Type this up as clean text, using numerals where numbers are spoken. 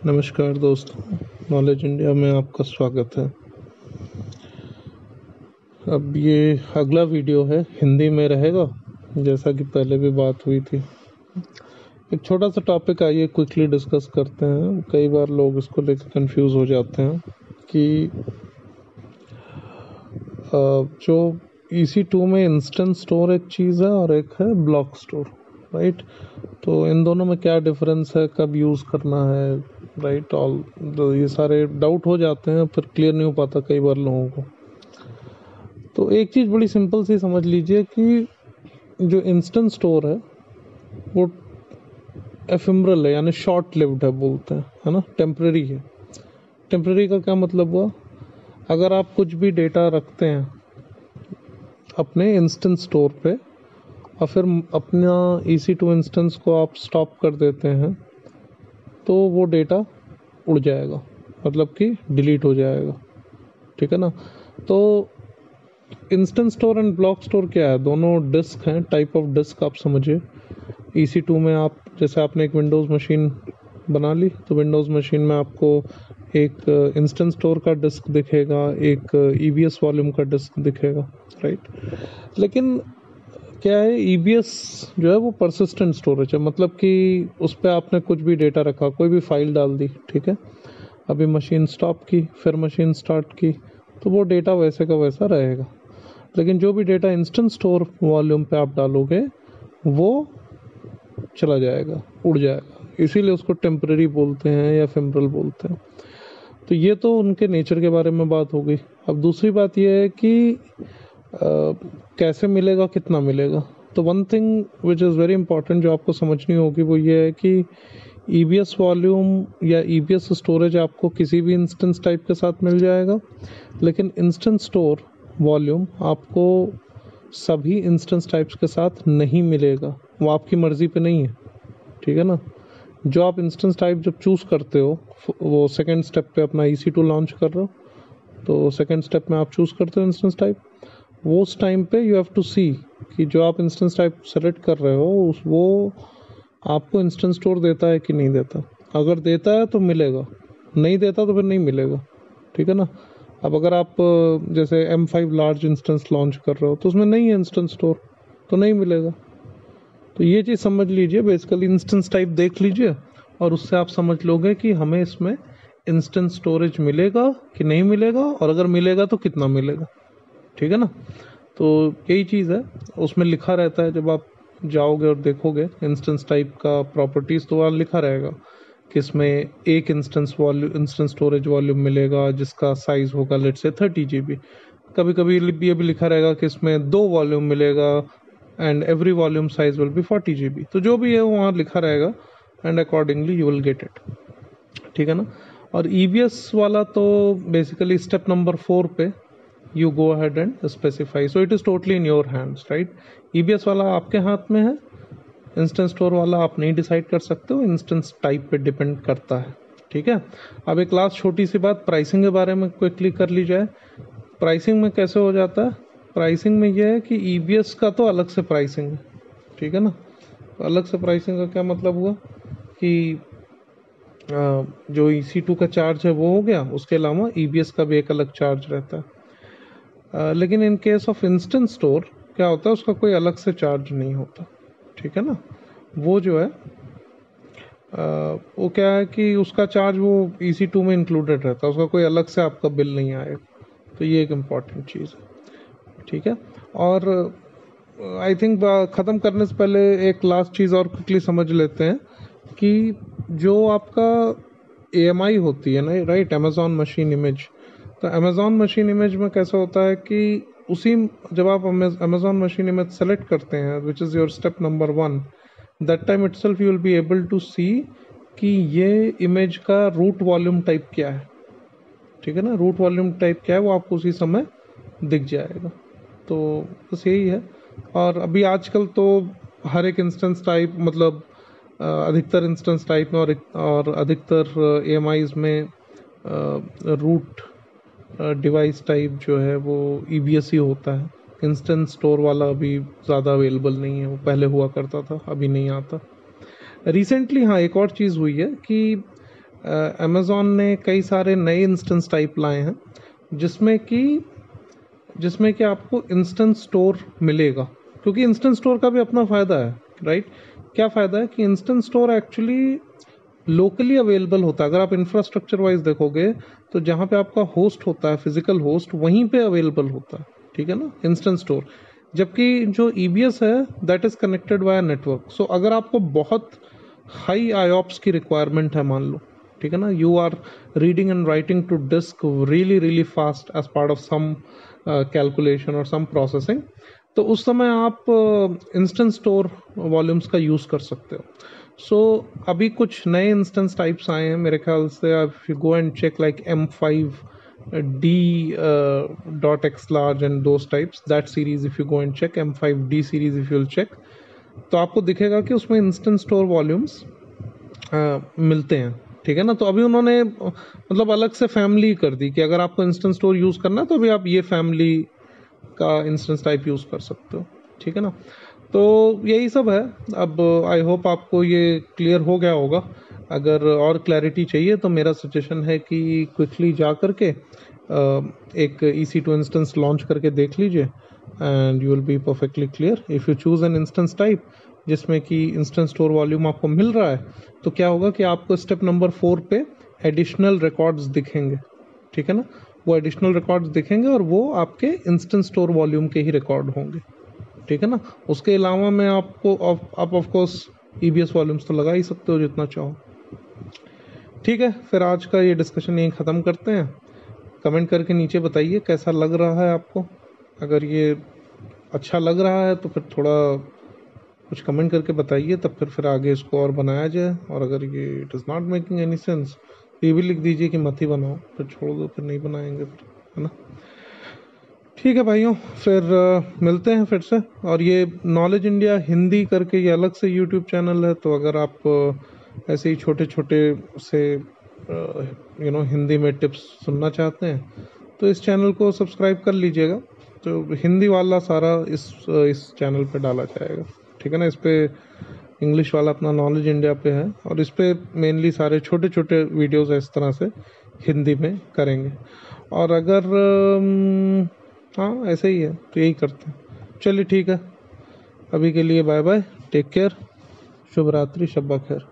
नमस्कार दोस्तों, knowledge India में आपका स्वागत है। अब ये अगला वीडियो है, हिंदी में रहेगा जैसा कि पहले भी बात हुई थी। एक छोटा सा टॉपिक आइए क्विकली डिस्कस करते हैं। कई बार लोग इसको लेकर कंफ्यूज हो जाते हैं कि जो EC2 में इंस्टेंट स्टोर एक चीज़ है और एक है ब्लॉक स्टोर, राइट। तो इन दोनों में क्या डिफरेंस है, कब यूज़ करना है, राइट। ऑल ये सारे डाउट हो जाते हैं, फिर क्लियर नहीं हो पाता कई बार लोगों को। तो एक चीज़ बड़ी सिंपल सी समझ लीजिए कि जो इंस्टेंट स्टोर है वो एफिमरल है, यानी शॉर्ट लिव्ड है बोलते हैं, है ना, टेम्परेरी है। टेम्परेरी का क्या मतलब हुआ, अगर आप कुछ भी डेटा रखते हैं अपने इंस्टेंट स्टोर पे और फिर अपना EC2 इंस्टेंस को आप स्टॉप कर देते हैं तो वो डेटा उड़ जाएगा, मतलब कि डिलीट हो जाएगा, ठीक है ना। तो instant store and block store क्या है, दोनों डिस्क हैं, टाइप ऑफ डिस्क आप समझिए। EC2 में आप जैसे आपने एक विंडोज़ मशीन बना ली तो विंडोज़ मशीन में आपको एक इंस्टेंट स्टोर का डिस्क दिखेगा, एक EBS वॉल्यूम का डिस्क दिखेगा, राइट। लेकिन क्या है, EBS जो है वो परसिस्टेंट स्टोरेज है, मतलब कि उस पर आपने कुछ भी डेटा रखा, कोई भी फाइल डाल दी, ठीक है, अभी मशीन स्टॉप की फिर मशीन स्टार्ट की तो वो डेटा वैसे का वैसा रहेगा। लेकिन जो भी डेटा इंस्टेंट स्टोर वॉल्यूम पे आप डालोगे वो चला जाएगा, उड़ जाएगा, इसीलिए उसको टेम्परेरी बोलते हैं या एफिमरल बोलते हैं। तो ये तो उनके नेचर के बारे में बात हो गई। अब दूसरी बात ये है कि कैसे मिलेगा, कितना मिलेगा। तो one thing which is very important जो आपको समझनी होगी वो ये है कि EBS वॉल्यूम या EBS स्टोरेज आपको किसी भी इंस्टेंस टाइप के साथ मिल जाएगा, लेकिन इंस्टेंस स्टोर वॉल्यूम आपको सभी इंस्टेंस टाइप्स के साथ नहीं मिलेगा, वो आपकी मर्ज़ी पे नहीं है, ठीक है ना। जो आप इंस्टेंस टाइप जब चूज़ करते हो, वो सेकेंड स्टेप पे अपना EC2 लॉन्च कर रहे हो तो सेकेंड स्टेप में आप चूज़ करते हो इंस्टेंस टाइप। वो उस टाइम पे यू हैव टू सी कि जो आप इंस्टेंस टाइप सेलेक्ट कर रहे हो वो आपको इंस्टेंट स्टोर देता है कि नहीं देता। अगर देता है तो मिलेगा, नहीं देता तो फिर नहीं मिलेगा, ठीक है ना। अब अगर आप जैसे M5 लार्ज इंस्टेंस लॉन्च कर रहे हो तो उसमें नहीं है इंस्टेंट स्टोर तो नहीं मिलेगा। तो ये चीज़ समझ लीजिए, बेसिकली इंस्टेंस टाइप देख लीजिए और उससे आप समझ लोगे कि हमें इसमें इंस्टेंट स्टोरेज मिलेगा कि नहीं मिलेगा, और अगर मिलेगा तो कितना मिलेगा, ठीक है ना। तो यही चीज़ है, उसमें लिखा रहता है, जब आप जाओगे और देखोगे इंस्टेंस टाइप का प्रॉपर्टीज़ तो वहाँ लिखा रहेगा कि इसमें एक इंस्टेंस स्टोरेज वॉल्यूम मिलेगा जिसका साइज़ होगा लेट्स से 30 GB। कभी कभी ये भी लिखा रहेगा कि इसमें 2 वॉल्यूम मिलेगा and every volume size will be 40 GB। तो जो भी है वहाँ लिखा रहेगा and accordingly you will get it, ठीक है ना। और EBS वाला तो बेसिकली स्टेप नंबर 4 पे you go ahead and specify, so it is totally in your hands, right। EBS वाला आपके हाथ में है, इंस्टेंट स्टोर वाला आप नहीं डिसाइड कर सकते हो, इंस्टेंस टाइप पे डिपेंड करता है, ठीक है। अब एक लास्ट छोटी सी बात प्राइसिंग के बारे में क्विकली कर ली जाए। प्राइसिंग में कैसे हो जाता है, प्राइसिंग में यह है कि EBS का तो अलग से प्राइसिंग है, ठीक है ना। तो अलग से प्राइसिंग का क्या मतलब हुआ कि जो EC2 का चार्ज है वो हो गया, उसके अलावा EBS का भी एक अलग चार्ज रहता है। लेकिन in case of instant store क्या होता है, उसका कोई अलग से चार्ज नहीं होता, ठीक है ना। वो जो है वो क्या है कि उसका चार्ज वो EC2 में इंक्लूडेड रहता है, उसका कोई अलग से आपका बिल नहीं आएगा। तो ये एक इम्पॉर्टेंट चीज़ है, ठीक है। और आई थिंक ख़त्म करने से पहले एक लास्ट चीज़ और क्विकली समझ लेते हैं कि जो आपका AMI होती है ना, राइट, अमेजॉन मशीन इमेज। तो अमेजॉन मशीन इमेज में कैसा होता है कि उसी जब आप अमेजॉन मशीन इमेज सेलेक्ट करते हैं which is your step number 1, that time itself you will be able to see कि ये इमेज का रूट वॉल्यूम टाइप क्या है, ठीक है ना। रूट वॉल्यूम टाइप क्या है वो आपको उसी समय दिख जाएगा। तो बस यही है। और अभी आजकल तो हर एक इंस्टेंस टाइप, मतलब अधिकतर इंस्टेंस टाइप में और अधिकतर AMIs में रूट डिवाइस टाइप जो है वो EBS ही होता है। इंस्टेंट स्टोर वाला अभी ज़्यादा अवेलेबल नहीं है, वो पहले हुआ करता था, अभी नहीं आता। रिसेंटली हाँ एक और चीज़ हुई है कि अमेज़ॉन ने कई सारे नए इंस्टेंस टाइप लाए हैं जिसमें कि आपको इंस्टेंट स्टोर मिलेगा, क्योंकि इंस्टेंट स्टोर का भी अपना फ़ायदा है, राइट। क्या फ़ायदा है कि instant store actually locally available होता है। अगर आप इंफ्रास्ट्रक्चर वाइज देखोगे तो जहाँ पे आपका होस्ट होता है, फिजिकल होस्ट, वहीं पे अवेलेबल होता है, ठीक है ना, इंस्टेंट स्टोर। जबकि जो ईबीएस है that is connected via network. So अगर आपको बहुत हाई आईओप्स की रिक्वायरमेंट है, मान लो, ठीक है ना, you are reading and writing to disk really really fast as part of some calculation और सम प्रोसेसिंग, तो उस समय आप इंस्टेंट स्टोर वॉल्यूम्स का यूज़ कर सकते हो। सो अभी कुछ नए इंस्टेंस टाइप्स आए हैं मेरे ख्याल से। If you go and check like M5D dot x large and those types, that series if you go and check, M5D series if you'll check, तो आपको दिखेगा कि उसमें इंस्टेंट स्टोर वॉल्यूम्स मिलते हैं, ठीक है ना। तो अभी उन्होंने मतलब अलग से फैमिली कर दी कि अगर आपको इंस्टेंट स्टोर यूज़ करना है तो अभी आप ये फैमिली का इंस्टेंस टाइप यूज़ कर सकते हो, ठीक है ना। तो यही सब है। अब आई होप आपको ये क्लियर हो गया होगा। अगर और क्लैरिटी चाहिए तो मेरा सजेशन है कि क्विकली जा करके एक EC2 इंस्टेंस लॉन्च करके देख लीजिए and you will be perfectly clear. If you choose an instance type जिसमें कि इंस्टेंट स्टोर वॉल्यूम आपको मिल रहा है, तो क्या होगा कि आपको स्टेप नंबर 4 पे एडिशनल रिकॉर्ड्स दिखेंगे, ठीक है ना। वो एडिशनल रिकॉर्ड्स दिखेंगे और वो आपके इंस्टेंट स्टोर वॉल्यूम के ही रिकॉर्ड होंगे, ठीक है ना। उसके अलावा मैं आपको आप ऑफ कोर्स EBS वॉल्यूम्स तो लगा ही सकते हो जितना चाहो, ठीक है। फिर आज का ये डिस्कशन यहीं ख़त्म करते हैं। कमेंट करके नीचे बताइए कैसा लग रहा है आपको। अगर ये अच्छा लग रहा है तो फिर थोड़ा कुछ कमेंट करके बताइए, तब फिर आगे इसको और बनाया जाए। और अगर ये it is not making any sense, ये भी लिख दीजिए कि मत ही बनाओ, फिर छोड़ दो, फिर नहीं बनाएंगे, फिर, है ना। ठीक है भाइयों, फिर मिलते हैं फिर से। और ये नॉलेज इंडिया हिंदी करके ये अलग से यूट्यूब चैनल है, तो अगर आप ऐसे ही छोटे छोटे से हिंदी में टिप्स सुनना चाहते हैं तो इस चैनल को सब्सक्राइब कर लीजिएगा। तो हिंदी वाला सारा इस चैनल पे डाला जाएगा, ठीक है ना। इस पे इंग्लिश वाला अपना नॉलेज इंडिया पे है, और इस पे मेनली सारे छोटे छोटे वीडियोस इस तरह से हिंदी में करेंगे। और अगर हाँ ऐसे ही है तो यही करते हैं। चलिए ठीक है, अभी के लिए बाय बाय, टेक केयर, शुभ रात्रि, शब्बा खैर।